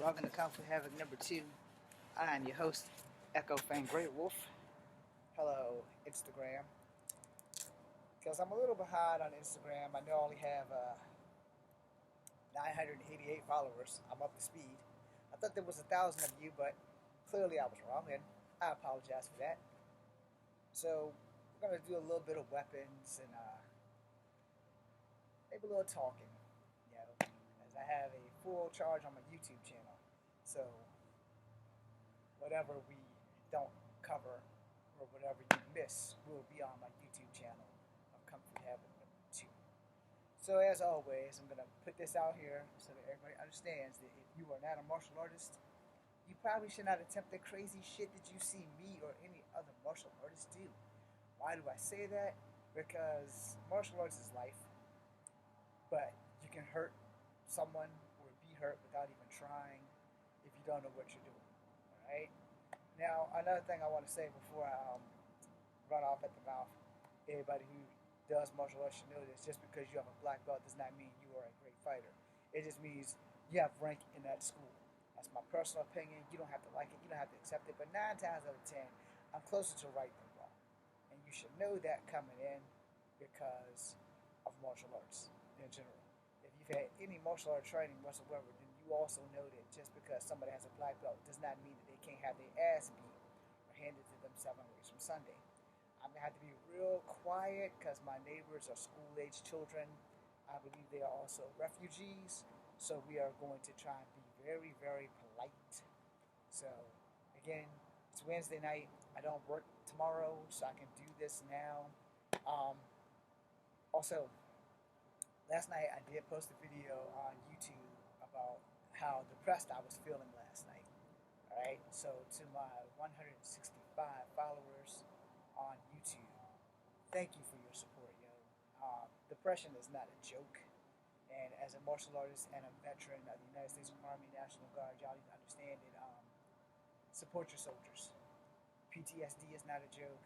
Welcome to Kung Fu Havoc number 2. I am your host, Echo Fang Great Wolf. Hello, Instagram. Because I'm a little behind on Instagram. I know I only have 988 followers. I'm up to speed. I thought there was 1,000 of you, but clearly I was wrong, and I apologize for that. So we're going to do a little bit of weapons and maybe a little talking, as I have a full charge on my YouTube channel. So whatever we don't cover or whatever you miss will be on my YouTube channel of Kung Fu Havoc number 2. So as always, I'm going to put this out here so that everybody understands that if you are not a martial artist, you probably should not attempt the crazy shit that you see me or any other martial artist do. Why do I say that? Because martial arts is life, but you can hurt someone or be hurt without even trying if you don't know what you're doing. Alright? Now, another thing I want to say before I run off at the mouth, everybody who does martial arts should know this: just because you have a black belt does not mean you are a great fighter. It just means you have rank in that school. That's my personal opinion. You don't have to like it, you don't have to accept it, but 9 times out of 10, I'm closer to right than wrong. And you should know that coming in because of martial arts in general. If you've had any martial art training whatsoever, then you also know that just because somebody has a black belt does not mean that they can't have their ass beat or handed to them 7 ways from Sunday. I'm going to have to be real quiet because my neighbors are school-age children. I believe they are also refugees. So we are going to try and be very, very polite. So, again, it's Wednesday night. I don't work tomorrow, so I can do this now. Also, last night I did post a video on YouTube about how depressed I was feeling last night. Alright, so to my 165 followers on YouTube, thank you for your support, yo. Depression is not a joke. And as a martial artist and a veteran of the United States Army National Guard, y'all need to understand that support your soldiers. PTSD is not a joke.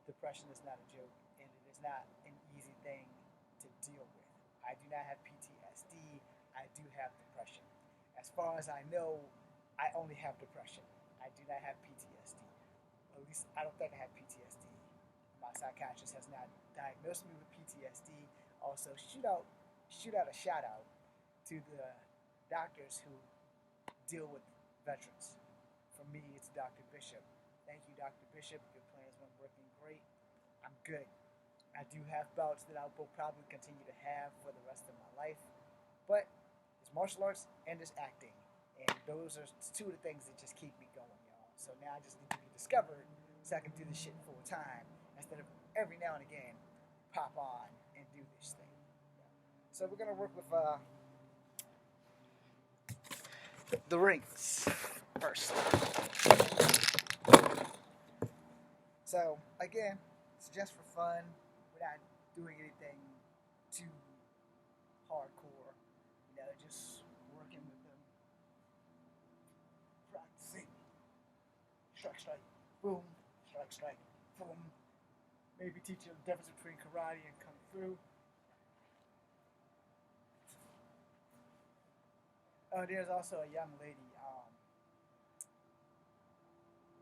Depression is not a joke. And it is not an easy thing to deal with. I do not have PTSD. I do have depression. As far as I know, I only have depression. I do not have PTSD. At least I don't think I have PTSD. My psychiatrist has not diagnosed me with PTSD. Also, shoot out a shout out to the doctors who deal with veterans. For me, it's Dr. Bishop. Thank you, Dr. Bishop. Your plan's been working great. I'm good. I do have belts that I will probably continue to have for the rest of my life. But it's martial arts and it's acting. And those are 2 of the things that just keep me going, y'all. So now I just need to be discovered so I can do this shit full time instead of every now and again pop on and do this thing. So we're going to work with the rings first. So again, it's just for fun. We're not doing anything too hardcore. Just working with them. Practicing. Strike, strike, boom. Strike, strike, boom. Maybe teach you the difference between karate and kung fu. There's also a young lady,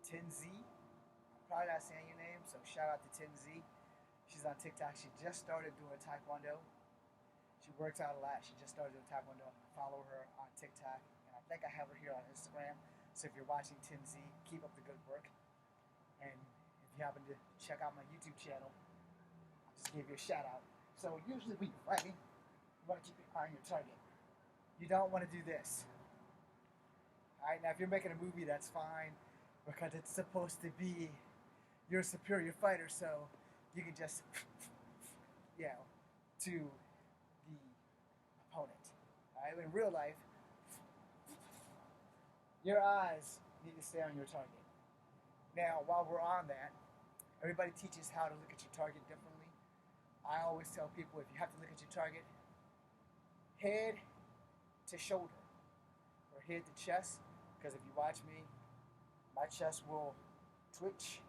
Tinzi. I'm probably not saying your name, so shout out to Tinzi. She's on TikTok. She just started doing Taekwondo. She works out a lot. She just started doing Taekwondo. I follow her on TikTok, and I think I have her here on Instagram. So if you're watching Tinzi, keep up the good work. And if you happen to check out my YouTube channel, I'll just give you a shout out. So usually when you're fighting, you want to keep your eye on your target. You don't want to do this. Alright, now if you're making a movie, that's fine, because it's supposed to be you're a superior fighter, so you can just, to the opponent. Alright, in real life, your eyes need to stay on your target. Now, while we're on that, everybody teaches how to look at your target differently. I always tell people, if you have to look at your target, head to shoulder or head to chest, because if you watch me, my chest will twitch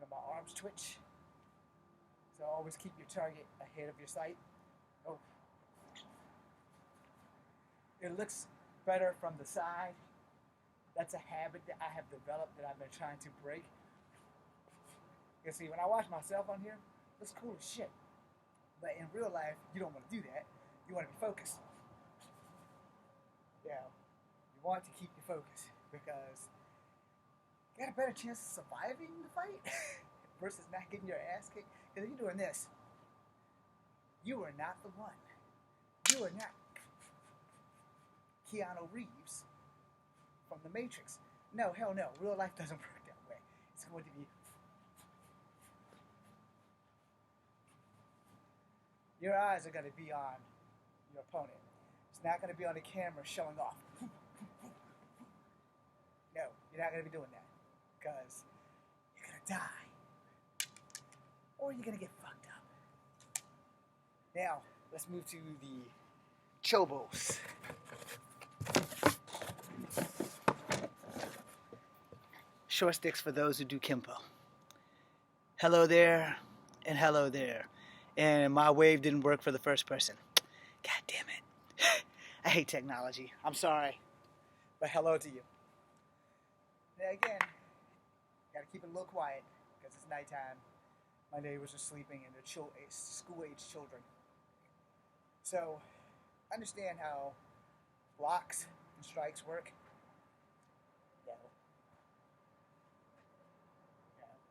and my arms twitch. So always keep your target ahead of your sight. Oh, it looks better from the side. That's a habit that I have developed that I've been trying to break. You see, when I watch myself on here, it's cool as shit. But in real life, you don't want to do that. You want to be focused. Yeah, you want to keep your focus because you got a better chance of surviving the fight versus not getting your ass kicked. Because if you're doing this, you are not the one. You are not Keanu Reeves from The Matrix. No, hell no. Real life doesn't work that way. It's going to be... Your eyes are going to be on your opponent. It's not going to be on the camera showing off. No, you're not going to be doing that. Because you're going to die. Or you're going to get fucked up. Now, let's move to the chobos. Short sticks for those who do Kimpo. Hello there, and hello there. And my wave didn't work for the first person. God damn it. I hate technology. I'm sorry. But hello to you. Now again, gotta keep it a little quiet because it's nighttime. My neighbors are sleeping and they're school-age children. So, understand how blocks and strikes work. No.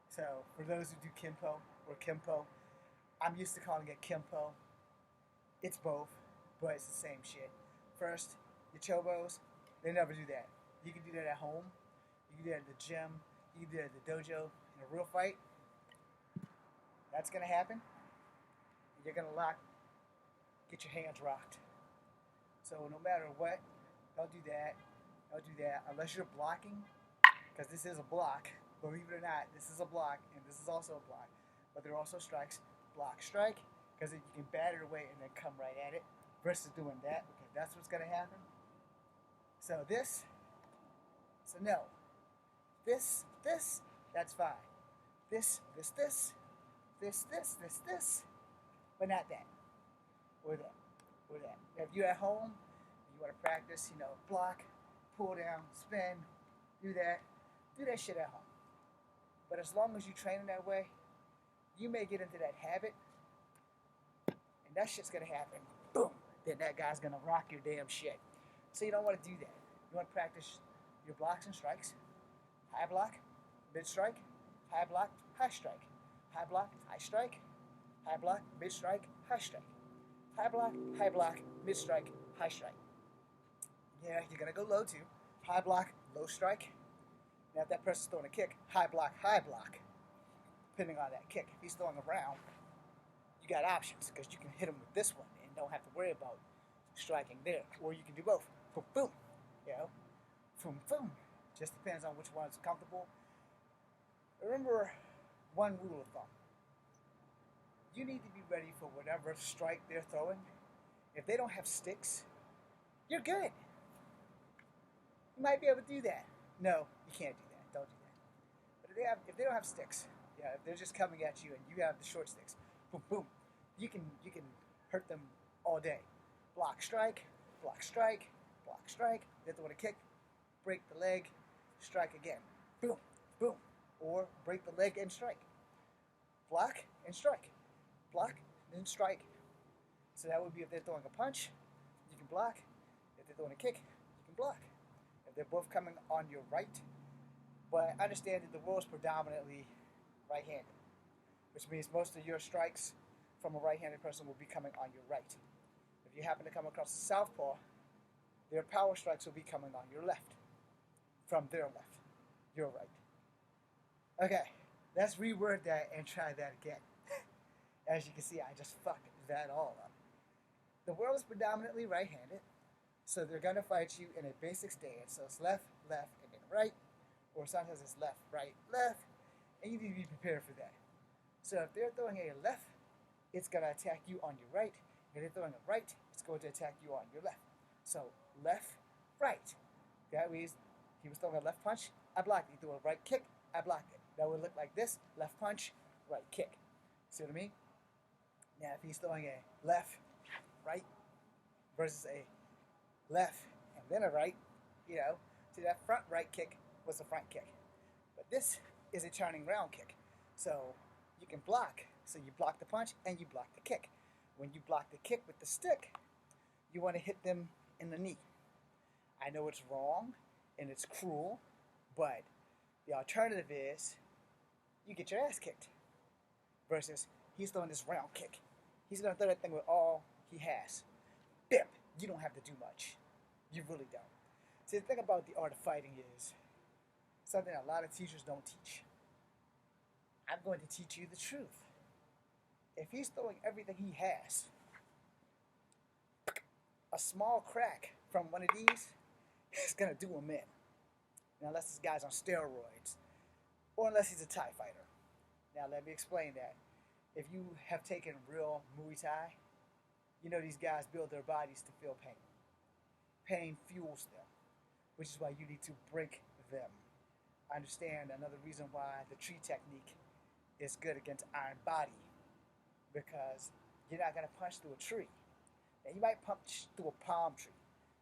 So, for those who do Kimpo or Kimpo, I'm used to calling it Kimpo. It's both, but it's the same shit. First, your chobos, they never do that. You can do that at home. You can do that at the gym. You can do that at the dojo. In a real fight, that's going to happen. You're going to get your hands rocked. So no matter what, don't do that. Don't do that unless you're blocking, because this is a block. Believe it or not, this is a block, and this is also a block. But there are also strikes. Block, strike, because you can bat it away and then come right at it, versus doing that, because that's what's going to happen. So this, so no. This, that's fine. This, but not that. Or that. Or that. If you're at home, you want to practice, block, pull down, spin, do that shit at home. But as long as you train in that way, you may get into that habit, and that shit's gonna happen. Boom! Then that guy's gonna rock your damn shit. So you don't want to do that. You want to practice your blocks and strikes. High block, mid strike, high block, high strike. High block, high strike. High block, mid strike, high strike. High block, mid strike, high strike. Yeah, you're gonna go low too. High block, low strike. Now if that person's throwing a kick, high block, depending on that kick. If he's throwing around, you got options because you can hit him with this one and don't have to worry about striking there. Or you can do both. Boom, boom. Boom, boom. Just depends on which one's comfortable. Remember one rule of thumb. You need to be ready for whatever strike they're throwing. If they don't have sticks, you're good. You might be able to do that. No, you can't do that. Don't do that. But if they don't have sticks, if they're just coming at you and you have the short sticks, boom, boom, you can hurt them all day. Block, strike, block, strike, block, strike. They're throwing a kick, break the leg, strike again. Boom, boom. Or break the leg and strike. Block and strike. Block, then strike. So that would be if they're throwing a punch, you can block. If they're throwing a kick, you can block. If they're both coming on your right, but understand that the world is predominantly right-handed, which means most of your strikes from a right-handed person will be coming on your right. If you happen to come across a southpaw, their power strikes will be coming on your left, from their left, your right. Okay, let's reword that and try that again. As you can see, I just fucked that all up. The world is predominantly right-handed, so they're going to fight you in a basic stance. So it's left, left, and then right, or sometimes it's left, right, left, and you need to be prepared for that. So if they're throwing a left, it's going to attack you on your right. If they're throwing a right, it's going to attack you on your left. So left, right. That means he was throwing a left punch, I blocked it. He threw a right kick, I blocked it. That would look like this: left punch, right kick. See what I mean? Now if he's throwing a left, right versus a left and then a right, you know. See, that front right kick was a front kick. But this is a turning round kick. So you can block. So you block the punch and you block the kick. When you block the kick with the stick, you want to hit them in the knee. I know it's wrong and it's cruel, but the alternative is you get your ass kicked. Versus he's throwing this round kick. He's going to throw that thing with all he has. Bip! You don't have to do much. You really don't. See, the thing about the art of fighting is something a lot of teachers don't teach. I'm going to teach you the truth. If he's throwing everything he has, a small crack from one of these is going to do him in. Now, unless this guy's on steroids, or unless he's a Thai fighter. Now, let me explain that. If you have taken real Muay Thai, you know these guys build their bodies to feel pain. Pain fuels them, which is why you need to break them. I understand another reason why the tree technique is good against iron body, because you're not going to punch through a tree. Now, you might punch through a palm tree,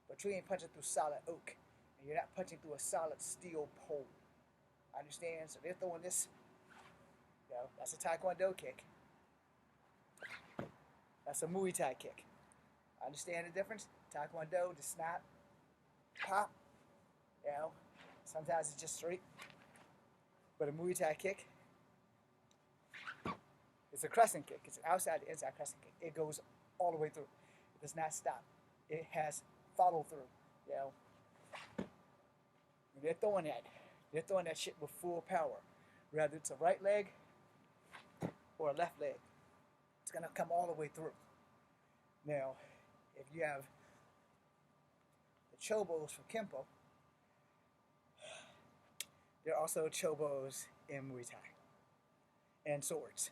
but a tree ain't punching through solid oak, and you're not punching through a solid steel pole. Understand? So they're throwing this, you know, that's a Taekwondo kick. That's a Muay Thai kick. Understand the difference? Taekwondo, the snap, pop, you know, sometimes it's just straight. But a Muay Thai kick, it's a crescent kick. It's an outside to inside crescent kick. It goes all the way through. It does not stop. It has follow through, you know. When they're throwing that shit with full power. Whether it's a right leg or a left leg, it's going to come all the way through. Now, if you have the chobos from Kempo, there are also chobos in Muay Thai and swords.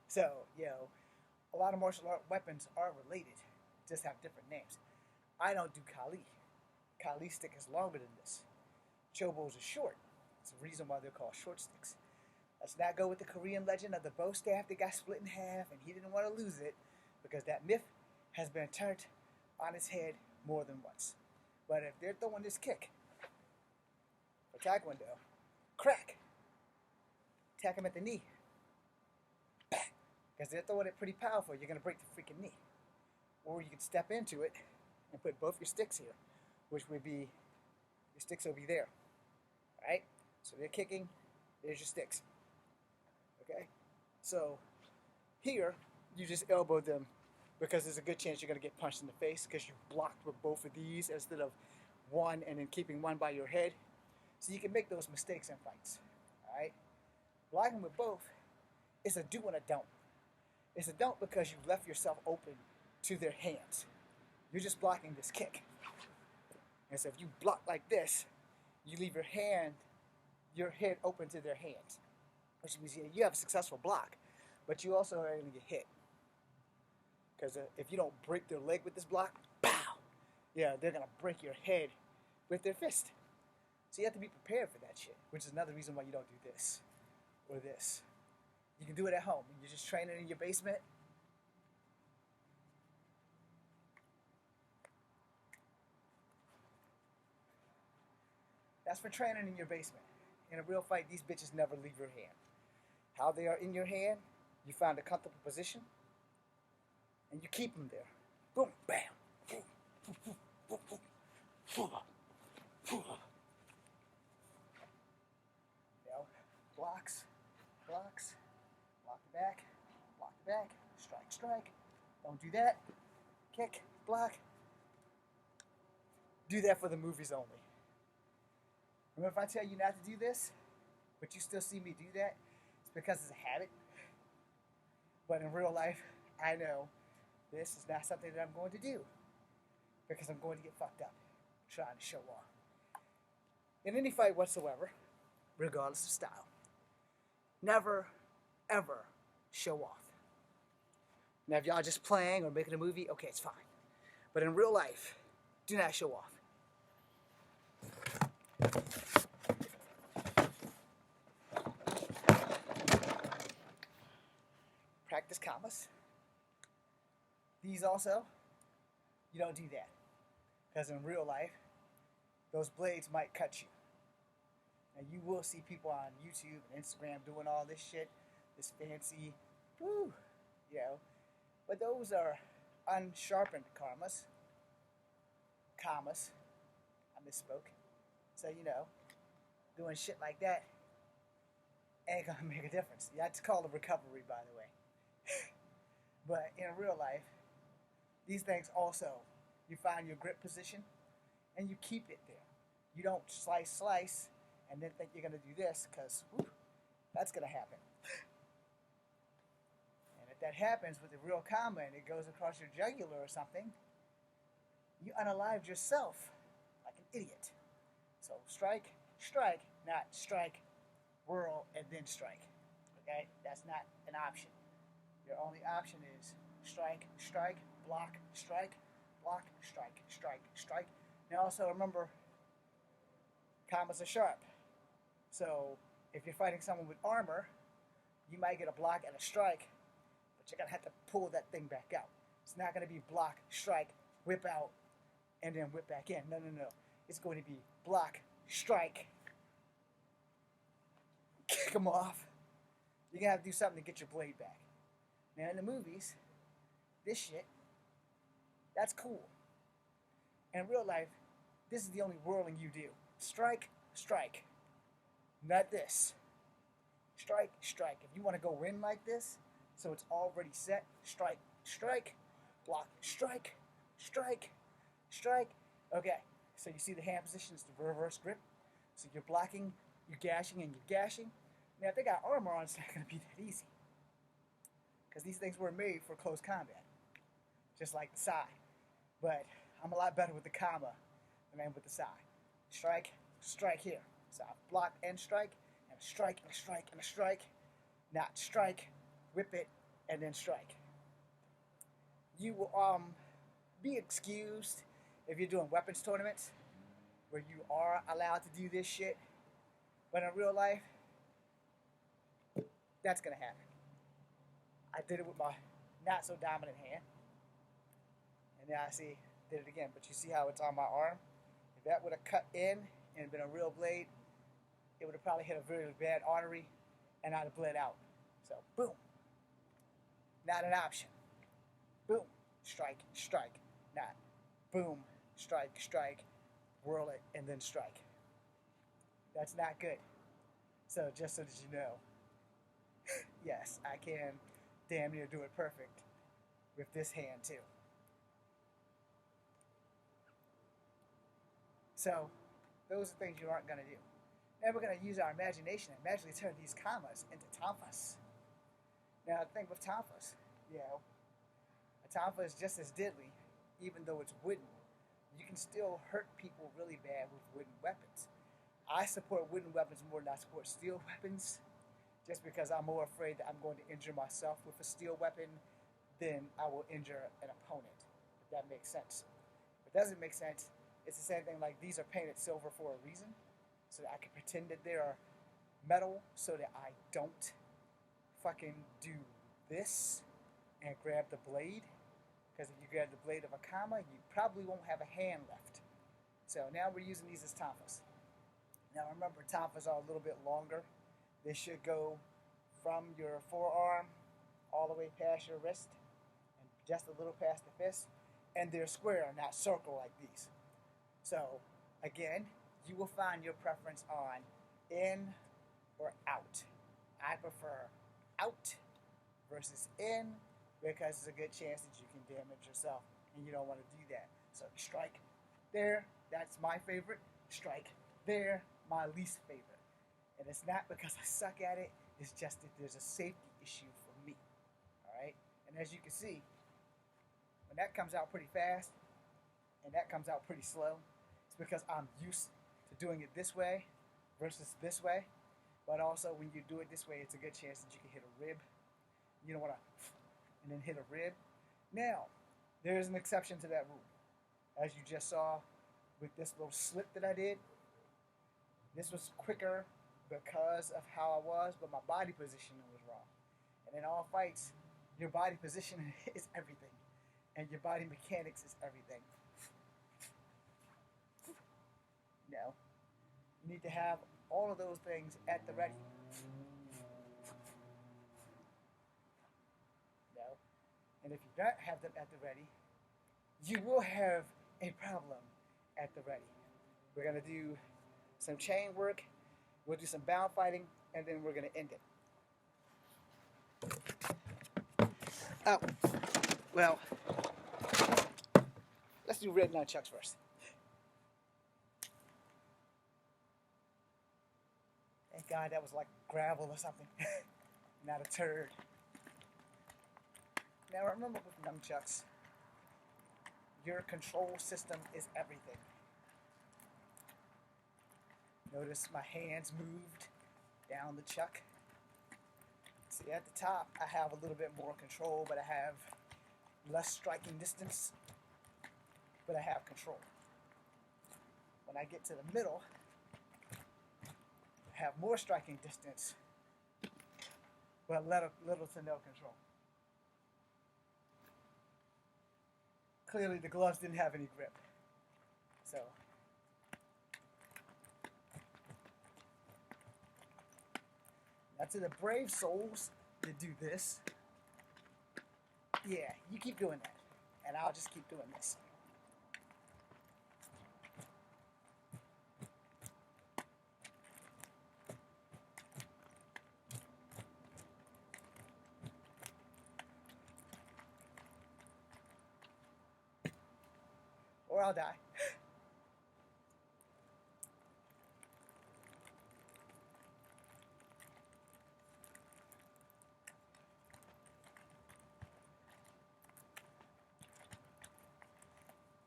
So, you know, a lot of martial art weapons are related, just have different names. I don't do Kali. Kali stick is longer than this. Chobos are short. It's the reason why they're called short sticks. Let's not go with the Korean legend of the bow staff that got split in half and he didn't want to lose it, because that myth has been turned on its head more than once. But if they're throwing this kick for Taekwondo, crack, attack him at the knee. Because they're throwing it pretty powerful, you're going to break the freaking knee. Or you can step into it and put both your sticks here, which would be, your sticks will be there. Alright? So they're kicking, there's your sticks. Okay? So here, you just elbow them because there's a good chance you're going to get punched in the face because you blocked with both of these instead of one and then keeping one by your head. So you can make those mistakes in fights. Alright? Blocking with both is a do and a don't. It's a don't because you left yourself open to their hands. You're just blocking this kick. And so if you block like this, you leave your head open to their hands. Which means you have a successful block, but you also are going to get hit. Because if you don't break their leg with this block, pow! Yeah, they're going to break your head with their fist. So you have to be prepared for that shit, which is another reason why you don't do this or this. You can do it at home. You're just training in your basement. That's for training in your basement. In a real fight, these bitches never leave your hand. How they are in your hand, you find a comfortable position, and you keep them there. Boom, bam. You know, blocks, block the back, strike. Don't do that. Kick, block. Do that for the movies only. Remember, if I tell you not to do this, but you still see me do that, it's because it's a habit. But in real life, I know this is not something that I'm going to do because I'm going to get fucked up trying to show off. In any fight whatsoever, regardless of style, never, ever show off. Now, if y'all just playing or making a movie, okay, it's fine. But in real life, do not show off. Practice commas. These also, you don't do that. Because in real life, those blades might cut you. And you will see people on YouTube and Instagram doing all this shit, this fancy, woo, you know. But those are unsharpened commas. I misspoke. So, you know, doing shit like that ain't gonna make a difference. That's called a recovery, by the way. But in real life, these things also, you find your grip position and you keep it there. You don't slice, and then think you're gonna do this, because that's gonna happen. And if that happens with a real comma and it goes across your jugular or something, you unalived yourself like an idiot. So strike, not strike, whirl, and then strike. Okay? That's not an option. Your only option is strike, block, strike, strike. Now also remember, commas are sharp. So if you're fighting someone with armor, you might get a block and a strike, but you're going to have to pull that thing back out. It's not going to be block, strike, whip out, and then whip back in. No. It's going to be block, strike, kick them off. You're going to have to do something to get your blade back. Now, in the movies, this shit, that's cool. In real life, this is the only whirling you do. Strike. Not this. Strike. If you want to go in like this, so it's already set, strike, block, strike. Okay, so you see the hand position is the reverse grip. So you're blocking, you're gashing. Now, if they got armor on, it's not going to be that easy. Because these things were made for close combat, just like the sai. But I'm a lot better with the comma than I am with the sai. Strike here. So I block and strike, and a strike, and a strike. Not strike, whip it, and then strike. You will be excused if you're doing weapons tournaments where you are allowed to do this shit. But in real life, that's going to happen. I did it with my not so dominant hand. And now I did it again. But you see how it's on my arm? If that would have cut in and been a real blade, it would have probably hit a very bad artery and I'd have bled out. So, boom. Not an option. Boom. Strike. Not. Boom. Strike. Whirl it and then strike. That's not good. So, just so that you know, yes, I can damn near do it perfect with this hand too. So, those are things you aren't going to do. Now we're going to use our imagination and magically turn these commas into tonfas. Now, the thing with tonfas, a tonfa is just as deadly, even though it's wooden. You can still hurt people really bad with wooden weapons. I support wooden weapons more than I support steel weapons, just because I'm more afraid that I'm going to injure myself with a steel weapon than I will injure an opponent, if that makes sense. If it doesn't make sense, it's the same thing like these are painted silver for a reason, so that I can pretend that they are metal, so that I don't fucking do this and grab the blade. Because if you grab the blade of a comma, you probably won't have a hand left. So now we're using these as tonfas. Now remember, tonfas are a little bit longer. They should go from your forearm all the way past your wrist and just a little past the fist. And they're square, not circle like these. So, again, you will find your preference on in or out. I prefer out versus in because there's a good chance that you can damage yourself and you don't want to do that. So strike there, that's my favorite. Strike there, my least favorite. And it's not because I suck at it, it's just that there's a safety issue for me. Alright? And as you can see, when that comes out pretty fast and that comes out pretty slow, it's because I'm used to doing it this way versus this way. But also when you do it this way, it's a good chance that you can hit a rib. You don't want to and then hit a rib. Now, there is an exception to that rule. As you just saw with this little slip that I did, this was quicker because of how I was, but my body positioning was wrong. And in all fights, your body positioning is everything. And your body mechanics is everything. No. You need to have all of those things at the ready. No. And if you don't have them at the ready, you will have a problem at the ready. We're going to do some chain work, we'll do some bound fighting, and then we're going to end it. Oh, well, let's do red nunchucks first. Thank God that was like gravel or something, not a turd. Now remember with nunchucks, your control system is everything. Notice my hands moved down the chuck. See, at the top, I have a little bit more control, but I have less striking distance, but I have control. When I get to the middle, I have more striking distance, but little to no control. Clearly, the gloves didn't have any grip. So, now to the brave souls that do this, yeah, you keep doing that, and I'll just keep doing this. Or I'll die.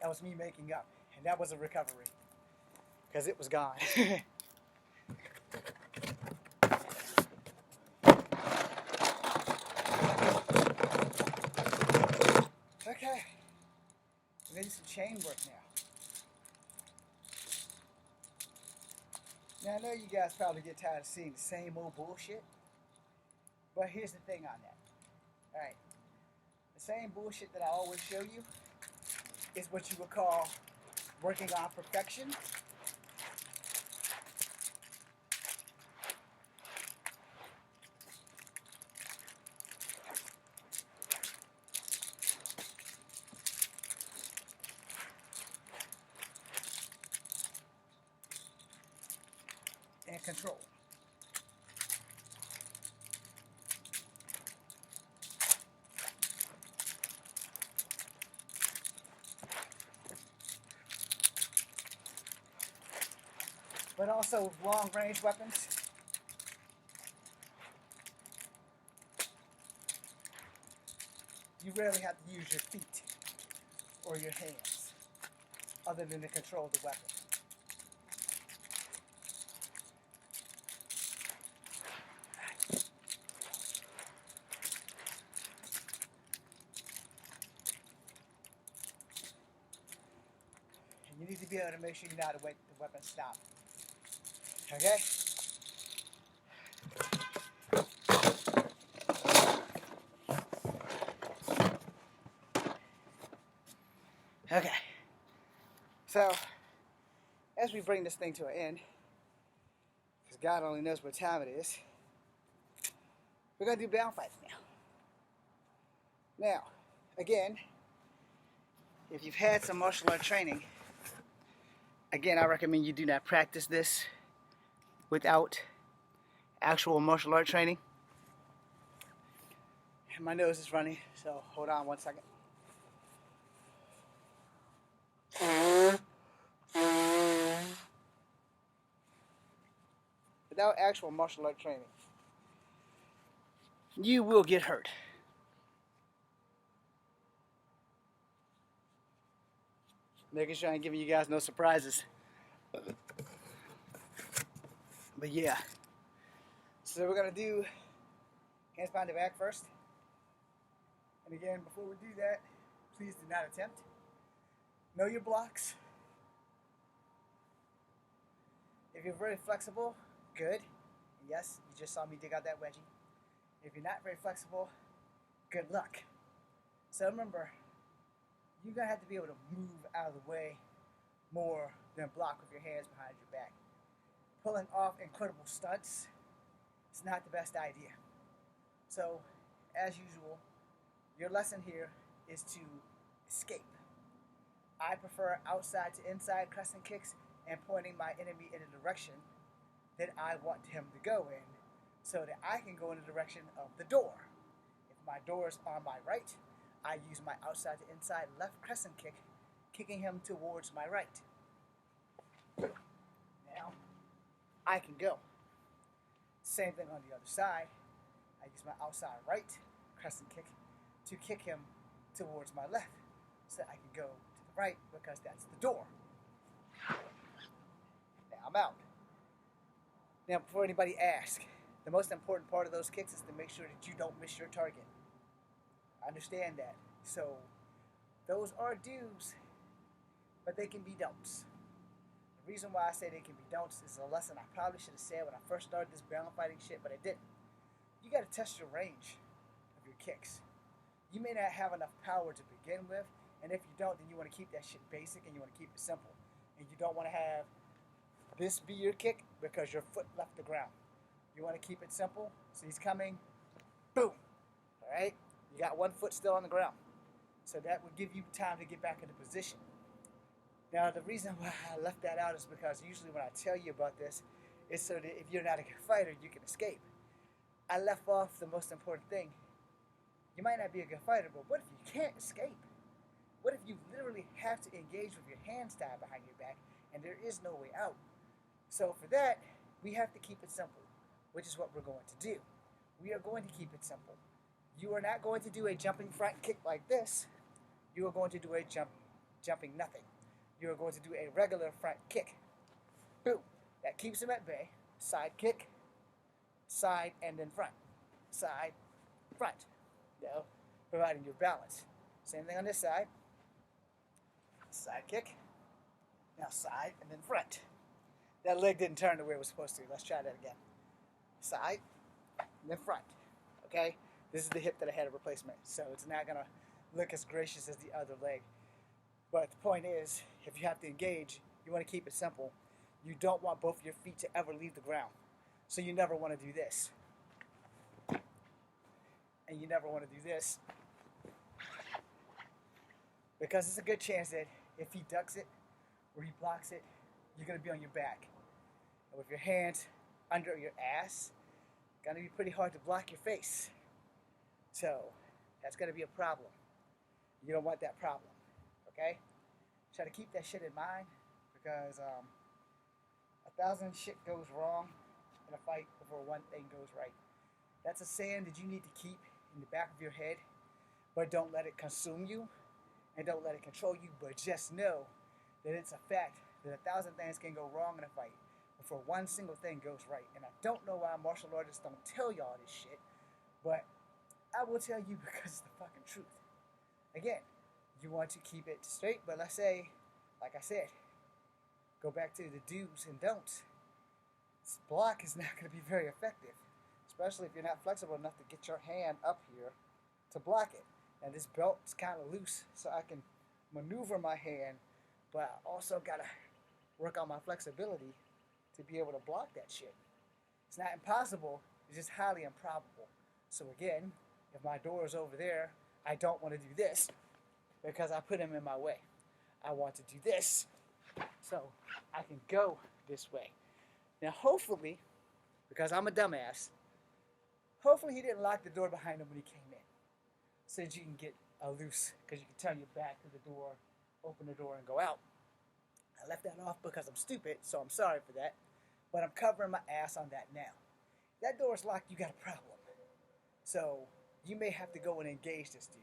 That was me making up, and that was a recovery, because it was gone. Okay, we're going to do some chain work now. Now, I know you guys probably get tired of seeing the same old bullshit, but here's the thing on that. Alright, the same bullshit that I always show you is what you would call working on perfection. And control. But also with long-range weapons, you rarely have to use your feet or your hands other than to control the weapon. And you need to be able to make sure you know how to make the weapon stop. Okay? Okay. So, as we bring this thing to an end, because God only knows what time it is, we're going to do bound fights now. Now, again, if you've had some martial art training, again, I recommend you do not practice this without actual martial art training. And my nose is running, so hold on one second. Without actual martial art training, you will get hurt. Making sure I ain't giving you guys no surprises. But yeah. So we're going to do hands behind the back first. And again, before we do that, please do not attempt. Know your blocks. If you're very flexible, good. Yes, you just saw me dig out that wedgie. If you're not very flexible, good luck. So remember, you're going to have to be able to move out of the way more than block with your hands behind your back. Pulling off incredible stunts is not the best idea. So, as usual, your lesson here is to escape. I prefer outside to inside crescent kicks and pointing my enemy in a direction that I want him to go in so that I can go in the direction of the door. If my door is on my right, I use my outside to inside left crescent kick, kicking him towards my right. Now, I can go. Same thing on the other side. I use my outside right crescent kick to kick him towards my left so I can go to the right because that's the door. Now I'm out. Now, before anybody asks, the most important part of those kicks is to make sure that you don't miss your target. I understand that. So, those are do's, but they can be don'ts. The reason why I say they can be don'ts is a lesson I probably should have said when I first started this balance fighting shit, but I didn't. You got to test your range of your kicks. You may not have enough power to begin with, and if you don't, then you want to keep that shit basic and you want to keep it simple. And you don't want to have this be your kick because your foot left the ground. You want to keep it simple. So he's coming, boom. All right? You got one foot still on the ground. So that would give you time to get back into position. Now, the reason why I left that out is because usually when I tell you about this, it's so that if you're not a good fighter, you can escape. I left off the most important thing. You might not be a good fighter, but what if you can't escape? What if you literally have to engage with your hands tied behind your back and there is no way out? So for that, we have to keep it simple, which is what we're going to do. We are going to keep it simple. You are not going to do a jumping front kick like this. You are going to do a jumping nothing. You are going to do a regular front kick. Boom. That keeps him at bay. Side kick, side, and then front. Side, front. Providing your balance. Same thing on this side. Side kick. Now side, and then front. That leg didn't turn the way it was supposed to. Let's try that again. Side, and then front. Okay? This is the hip that I had a replacement, so it's not going to look as gracious as the other leg. But the point is, if you have to engage, you want to keep it simple. You don't want both of your feet to ever leave the ground. So you never want to do this. And you never want to do this. Because it's a good chance that if he ducks it or he blocks it, you're going to be on your back. And with your hands under your ass, it's going to be pretty hard to block your face. So that's going to be a problem. You don't want that problem. Okay? Try to keep that shit in mind because 1,000 shit goes wrong in a fight before one thing goes right. That's a saying that you need to keep in the back of your head, but don't let it consume you and don't let it control you, but just know that it's a fact that 1,000 things can go wrong in a fight before one single thing goes right. And I don't know why martial artists don't tell y'all this shit, but I will tell you because it's the fucking truth. Again, you want to keep it straight, but let's say, like I said, go back to the do's and don'ts. This block is not going to be very effective, especially if you're not flexible enough to get your hand up here to block it. And this belt is kind of loose, so I can maneuver my hand, but I also got to work on my flexibility to be able to block that shit. It's not impossible, it's just highly improbable. So again, if my door is over there, I don't want to do this because I put him in my way. I want to do this so I can go this way. Now hopefully, because I'm a dumbass, hopefully he didn't lock the door behind him when he came in so that you can get loose because you can turn your back to the door, open the door, and go out. I left that off because I'm stupid, so I'm sorry for that, but I'm covering my ass on that now. If that door is locked, you got a problem. So you may have to go and engage this dude.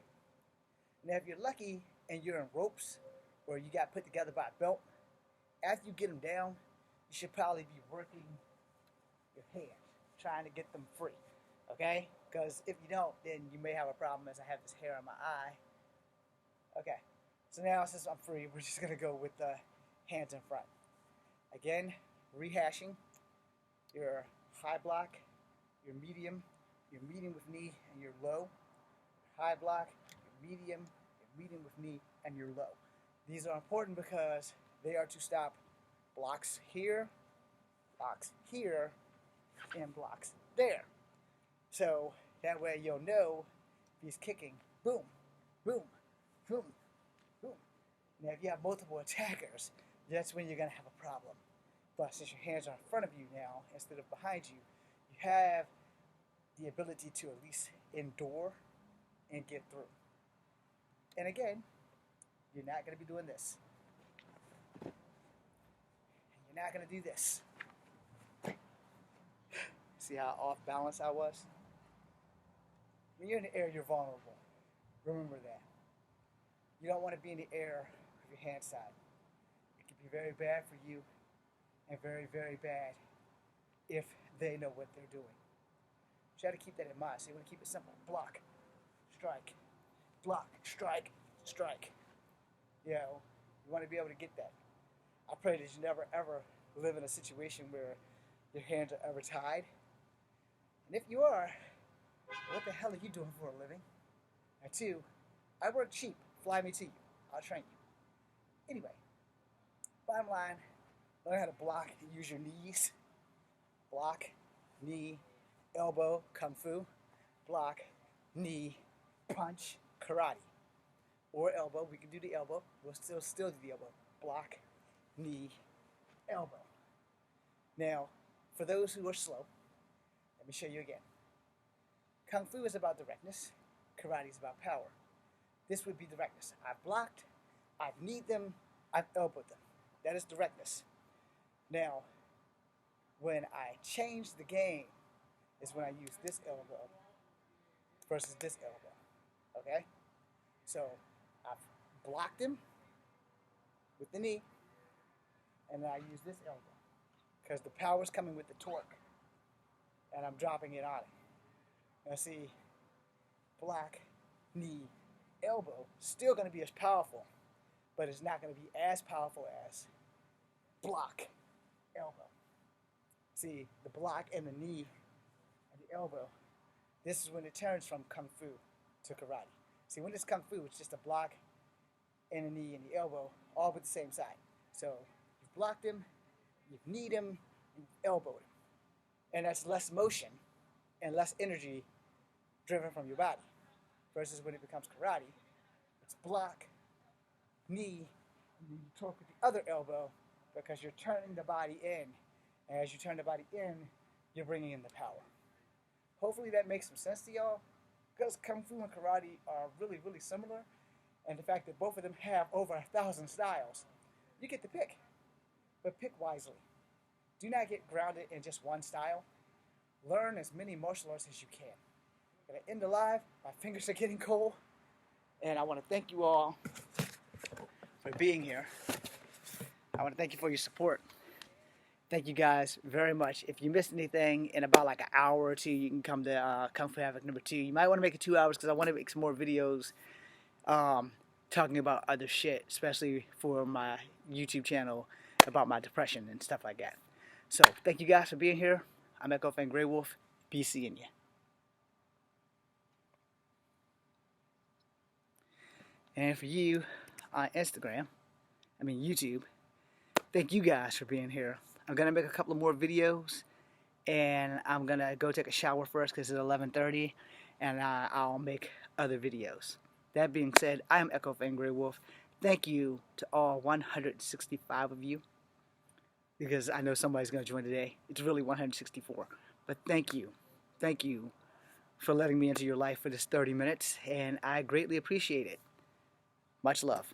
Now, if you're lucky and you're in ropes or you got put together by a belt, after you get them down, you should probably be working your hands, trying to get them free, okay? Because if you don't, then you may have a problem as I have this hair on my eye. Okay, so now since I'm free, we're just going to go with the hands in front. Again, rehashing your high block, your medium with knee, and your low. High block, your medium with knee, and your low. These are important because They are to stop blocks here, and blocks there. So that way you'll know if he's kicking, boom, boom, boom, boom. Now if you have multiple attackers, that's when you're going to have a problem. But since your hands are in front of you now instead of behind you, you have the ability to at least endure and get through. And again, you're not going to be doing this. You're not going to do this. See how off balance I was? When you're in the air, you're vulnerable. Remember that. You don't want to be in the air with your hand side. It can be very bad for you and very, very bad if they know what they're doing. Try to keep that in mind. So you want to keep it simple. Block, strike, block, strike, strike. You know, you want to be able to get that. I pray that you never ever live in a situation where your hands are ever tied. And if you are, what the hell are you doing for a living? And two, I work cheap. Fly me to you. I'll train you. Anyway, bottom line, learn how to block and use your knees. Block, knee, elbow, kung fu. Block, knee, punch, karate. Or elbow. We can do the elbow. We'll still do the elbow. Block, knee, elbow. Now, for those who are slow, let me show you again. Kung Fu is about directness. Karate is about power. This would be directness. I've blocked, I've kneed them, I've elbowed them. That is directness. Now, when I change the game is when I use this elbow versus this elbow. Okay? So, I've blocked him with the knee, and then I use this elbow because the power's coming with the torque, and I'm dropping it on it. Now see, block, knee, elbow, still going to be as powerful, but it's not going to be as powerful as block, elbow. See, the block and the knee and the elbow, this is when it turns from Kung Fu to karate. See, when it's Kung Fu, it's just a block and a knee and the elbow, all with the same side. So you've blocked him, you've kneed him, you've elbowed him. And that's less motion and less energy driven from your body. Versus when it becomes karate, it's block, knee, and you torque with the other elbow because you're turning the body in. And as you turn the body in, you're bringing in the power. Hopefully that makes some sense to y'all, because Kung Fu and karate are really, really similar. And the fact that both of them have over 1,000 styles, you get to pick. But pick wisely. Do not get grounded in just one style. Learn as many martial arts as you can. I'm going to end the live. My fingers are getting cold. And I want to thank you all for being here. I want to thank you for your support. Thank you guys very much. If you missed anything in about like an hour or two, you can come to Kung Fu Havoc number 2. You might want to make it 2 hours because I want to make some more videos talking about other shit, especially for my YouTube channel about my depression and stuff like that. So, thank you guys for being here. I'm Echo Fan Grey Wolf. Be seeing you. And for you on YouTube, thank you guys for being here. I'm going to make a couple of more videos, and I'm going to go take a shower first because it's 11:30, and I'll make other videos. That being said, I am Echo Fan Grey Wolf. Thank you to all 165 of you, because I know somebody's going to join today. It's really 164. But thank you. Thank you for letting me into your life for this 30 minutes, and I greatly appreciate it. Much love.